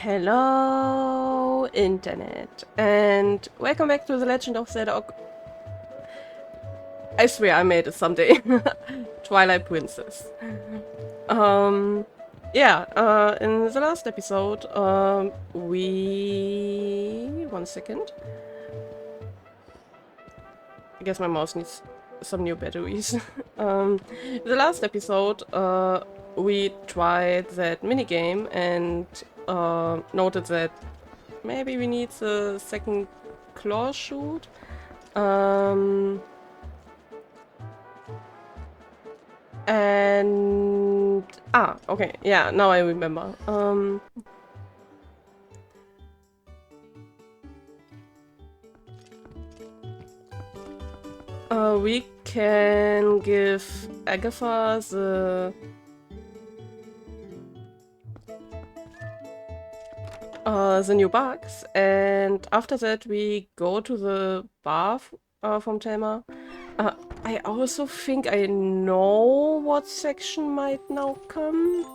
Hello, Internet, and welcome back to The Legend of Zelda. I swear I made it someday. Twilight Princess. In the last episode, One second. I guess my mouse needs some new batteries. The last episode, we tried that minigame and noted that maybe we need a second claw shoot. Okay, yeah, now I remember. We can give Agatha the new bugs, and after that we go to the bar from Telma. I also think I know what section might now come.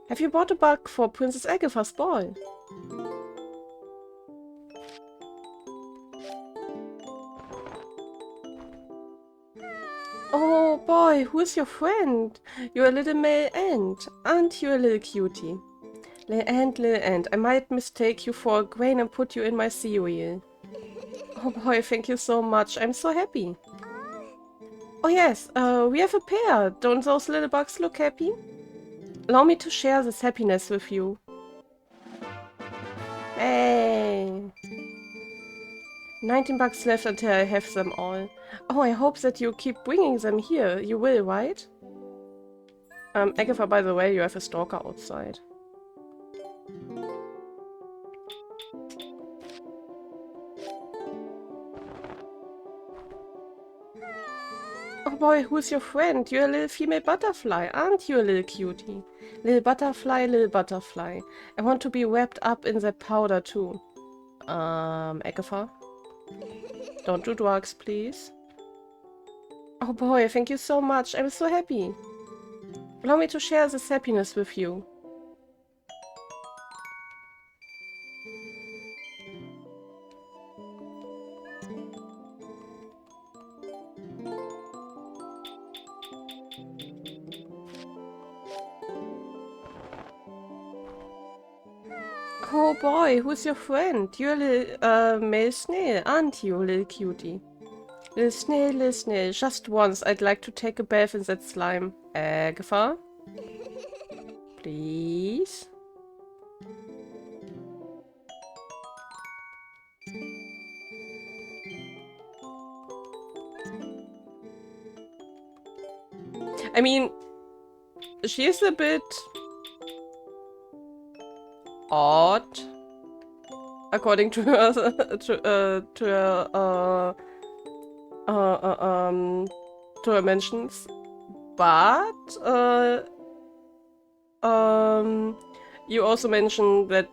Have you bought a bug for Princess Agatha's ball? Oh boy, who's your friend? You're a little male ant. Aren't you a little cutie? Little ant, I might mistake you for a grain and put you in my cereal. Oh boy, thank you so much. I'm so happy. Oh yes, we have a pair. Don't those little bugs look happy? Allow me to share this happiness with you. Hey! 19 bucks left until I have them all. Oh, I hope that you keep bringing them here. You will, right? Agatha, by the way, you have a stalker outside. Oh boy, who's your friend? You're a little female butterfly, aren't you a little cutie? Little butterfly, little butterfly. I want to be wrapped up in that powder too. Agatha? Don't do drugs, please. Oh boy, thank you so much. I'm so happy. Allow me to share this happiness with you. Oh boy, who's your friend? You're a little, male snail, aren't you, little cutie? Little snail, just once I'd like to take a bath in that slime. Agatha? Please? I mean, she's a bit odd, according to her, to her mentions, but you also mentioned that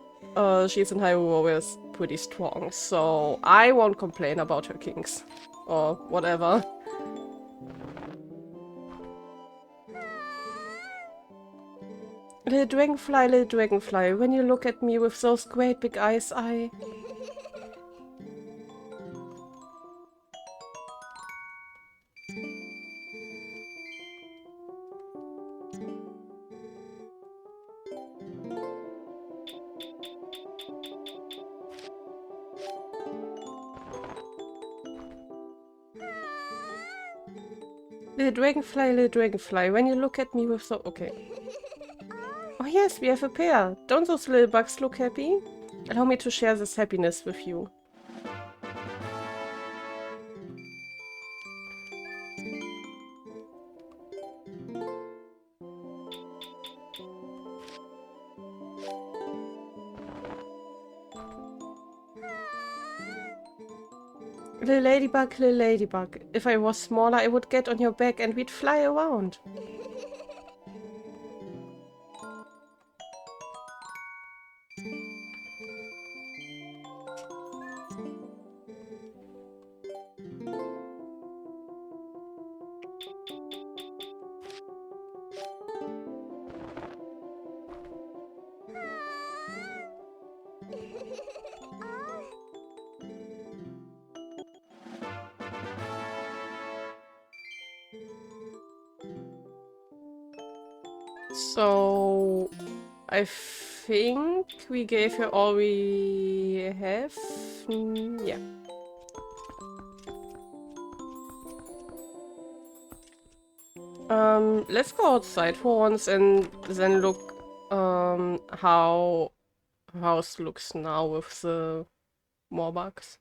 she's in Hyrule Warriors pretty strong, so I won't complain about her kinks or whatever. Little dragonfly, when you look at me with those great big eyes, I... Little dragonfly, when you look at me with so... Okay. Oh yes, we have a pair. Don't those little bugs look happy? Allow me to share this happiness with you. Little ladybug. If I was smaller, I would get on your back and we'd fly around. So I think we gave her all we have. Yeah. Let's go outside for once and then look how house looks now with the more bugs.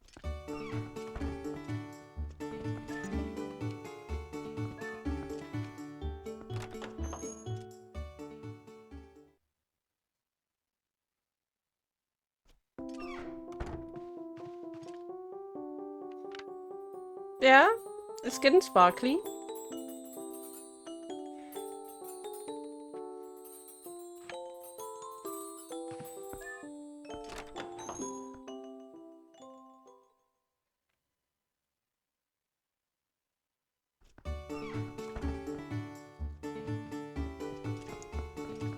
Yeah, it's getting sparkly.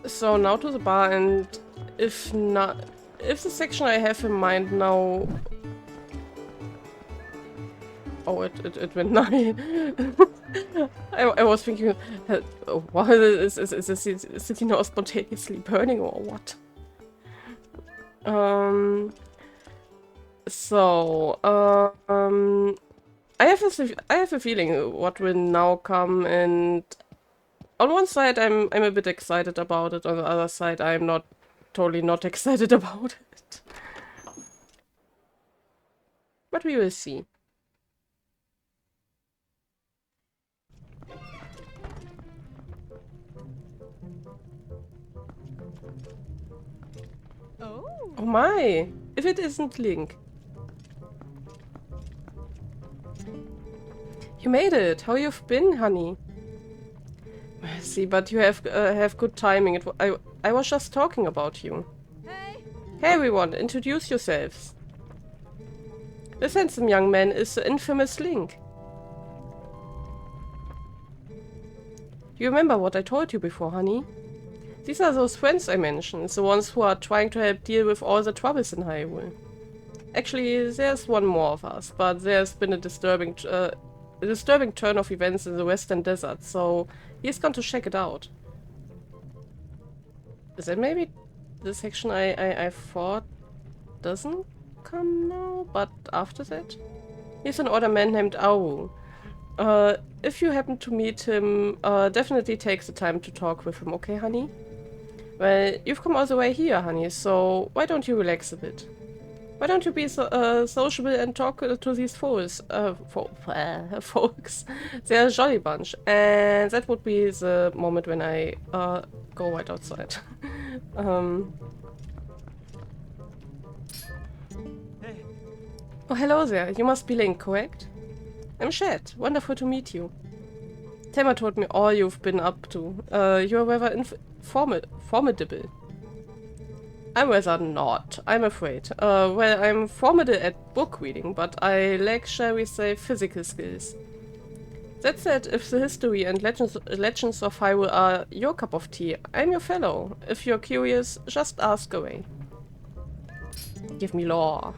So now to the bar, and if not, if the section I have in mind now. Oh, it went 9. I was thinking, why is the city now spontaneously burning or what? So, I have a feeling what will now come, and on one side I'm a bit excited about it, on the other side I'm not totally not excited about it. But we will see. Oh my! If it isn't Link. You made it! How you've been, honey? See, but you have good timing. I was just talking about you. Hey everyone, introduce yourselves. This handsome young man is the infamous Link. You remember what I told you before, honey? These are those friends I mentioned, the ones who are trying to help deal with all the troubles in Hyrule. Actually, there's one more of us, but there's been a disturbing turn of events in the Western Desert, so he's gone to check it out. Is that maybe the section I thought doesn't come now, but after that? He's an older man named Marou. If you happen to meet him, definitely take the time to talk with him, okay, honey? Well, you've come all the way here, honey, so why don't you relax a bit? Why don't you be sociable and talk to these folks? Folks. They're a jolly bunch, and that would be the moment when I go right outside. Oh, hello there. You must be Link, correct? I'm Shed. Wonderful to meet you. Telmas told me all you've been up to. You're rather formidable. I'm rather not, I'm afraid. Well, I'm formidable at book reading, but I lack, shall we say, physical skills. That said, if the history and legends of Hyrule are your cup of tea, I'm your fellow. If you're curious, just ask away. Give me lore.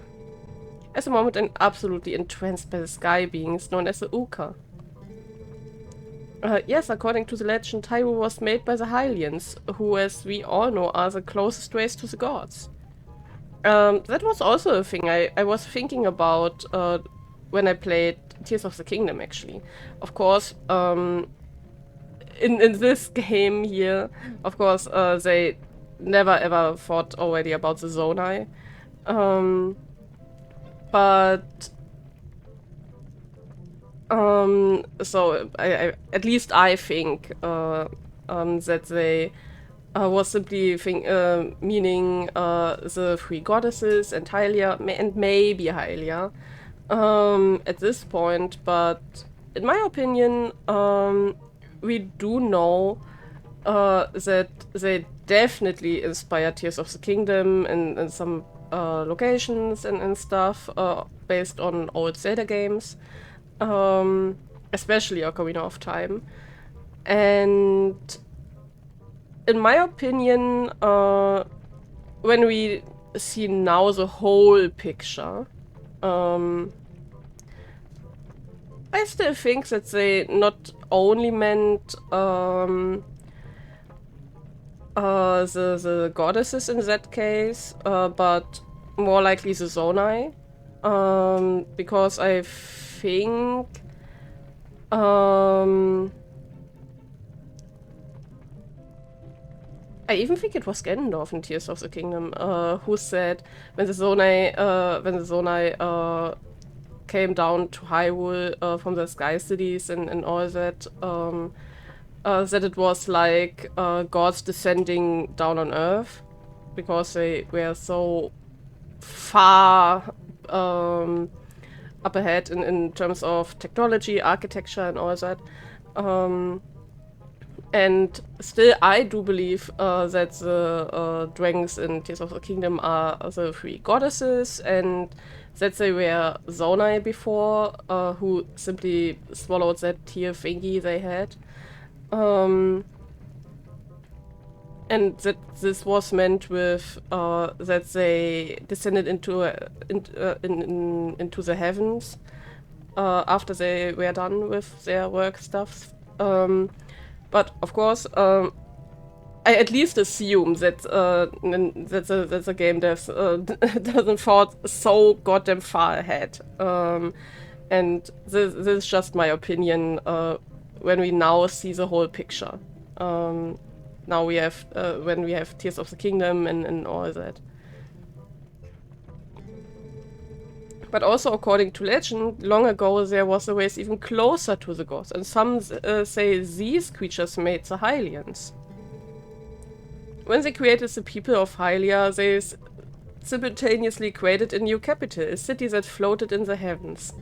At the moment, I'm absolutely entranced by the sky beings known as the Uka. Yes, according to the legend, Hyrule was made by the Hylians, who, as we all know, are the closest race to the gods. That was also a thing I was thinking about when I played Tears of the Kingdom, actually. Of course, in this game here, of course, they never ever thought already about the Zonai. But so I at least I think that they was simply meaning the three goddesses and Hylia and maybe Hylia at this point, but in my opinion, we do know that they definitely inspired Tears of the Kingdom and some locations and stuff based on old Zelda games. Especially Ocarina of Time. And in my opinion, when we see now the whole picture, I still think that they not only meant the goddesses in that case, but more likely the Zonai. Because I think I even think it was Ganondorf in Tears of the Kingdom, who said when the Zonai came down to Hyrule from the Sky Cities and all that, that it was like gods descending down on Earth because they were so far up ahead in terms of technology, architecture, and all that. And still, I do believe that the dragons in Tears of the Kingdom are the three goddesses, and that they were Zonai before, who simply swallowed that tear thingy they had. And that this was meant with that they descended into the heavens after they were done with their work stuff. But of course, I at least assume that that the game devs doesn't thought so goddamn far ahead. And this is just my opinion. When we now see the whole picture, now we have when we have Tears of the Kingdom and all that. But also, according to legend, long ago there was a race even closer to the gods, and some say these creatures made the Hylians. When they created the people of Hylia, they simultaneously created a new capital, a city that floated in the heavens.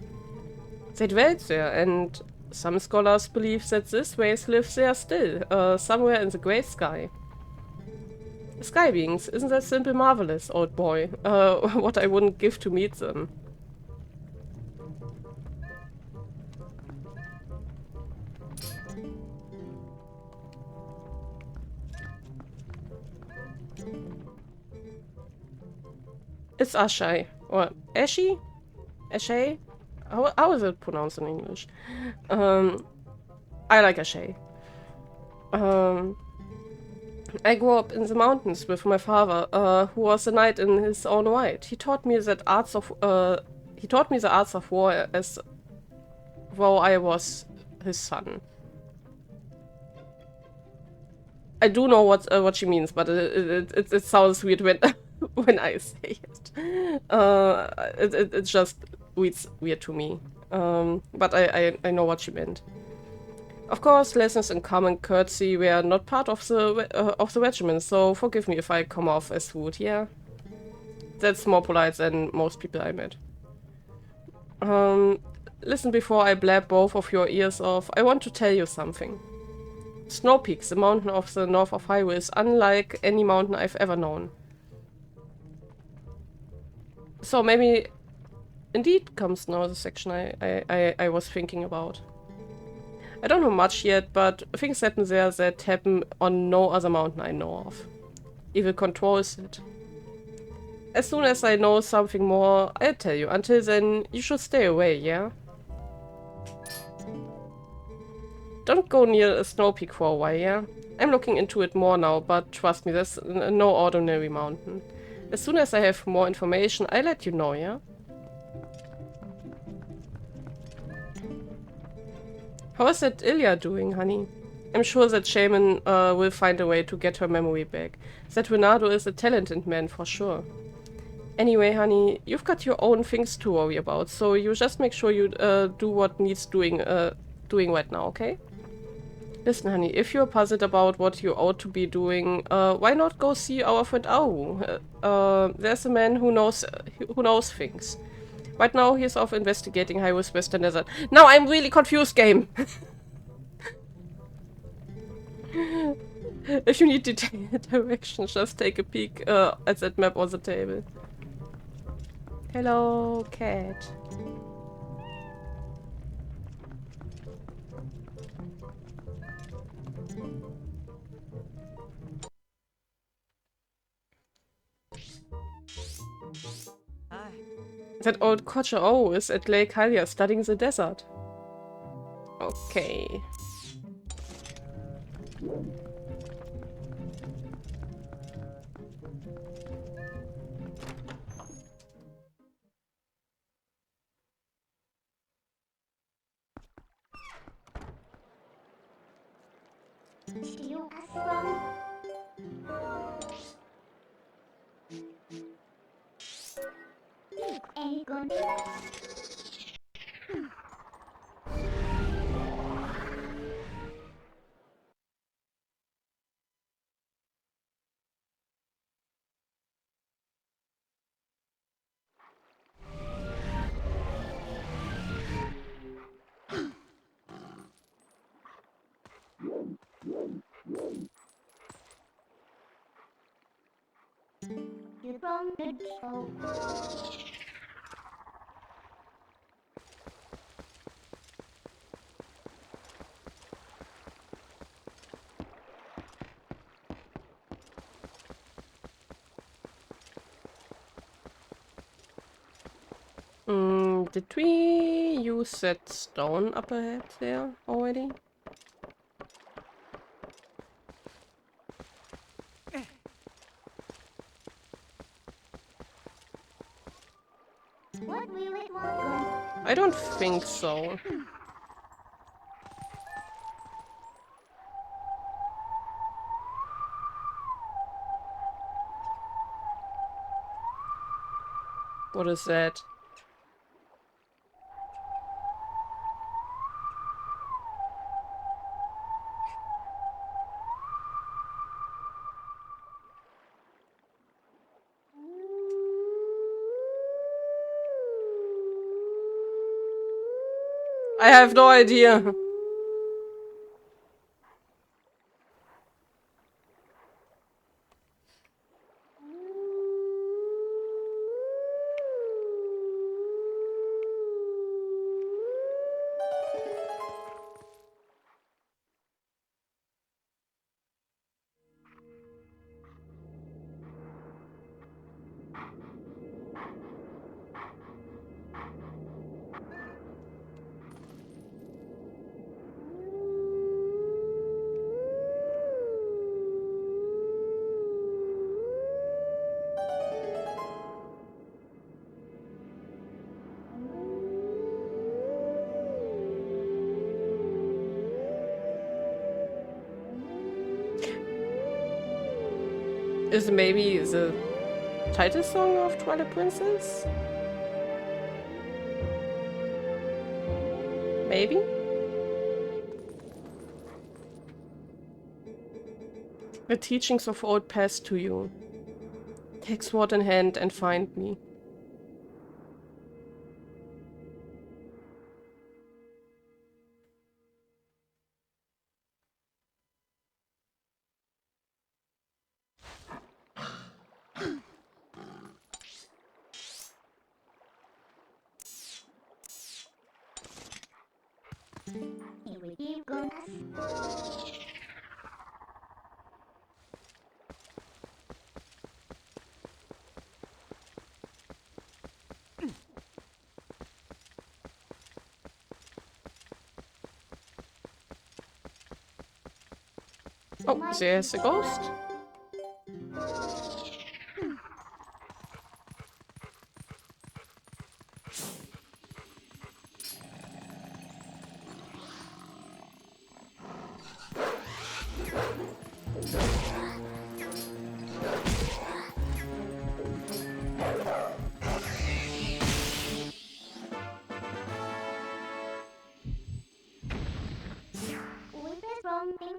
They dwelt there, and some scholars believe that this race lives there still, somewhere in the great sky. Sky beings, isn't that simple marvelous, old boy? What I wouldn't give to meet them. It's Ashai. Or Ashi? Ashay? How is it pronounced in English? I like Ashay. I grew up in the mountains with my father, who was a knight in his own right. He taught me the arts of war as though I was his son. I do know what she means, but it sounds weird when when I say it. It just reads weird to me. But I know what she meant. Of course, lessons in common courtesy were not part of the regiment, so forgive me if I come off as rude. Yeah, that's more polite than most people I met. Listen before I blab both of your ears off. I want to tell you something. Snow Peak, the mountain of the north of Hyrule, is unlike any mountain I've ever known. So maybe indeed comes now the section I was thinking about. I don't know much yet, but things happen there that happen on no other mountain I know of. Evil controls it. As soon as I know something more, I'll tell you. Until then, you should stay away, yeah? Don't go near a snow peak for a while, yeah? I'm looking into it more now, but trust me, that's no ordinary mountain. As soon as I have more information, I'll let you know, yeah? How is that Ilya doing, honey? I'm sure that Shaman will find a way to get her memory back. That Renato is a talented man for sure. Anyway, honey, you've got your own things to worry about, so you just make sure you do what needs doing right now, okay? Listen, honey, if you're puzzled about what you ought to be doing, why not go see our friend Marou? There's a man who knows things. Right now, he's off investigating Hyrule's Western Desert. Now I'm really confused, game! If you need detailed directions, just take a peek at that map on the table. Hello, cat. Hi. That old Kocha is at Lake Hylia studying the desert. Okay. Steal us from? Any good? You from the show. Did we use that stone up ahead there already? What will it want? I don't think so. What is that? I have no idea. Is maybe the title song of Twilight Princess? Maybe? The teachings of old pass to you. Take sword in hand and find me. Here we keep going. Oh, there's a ghost. With this wrong thing.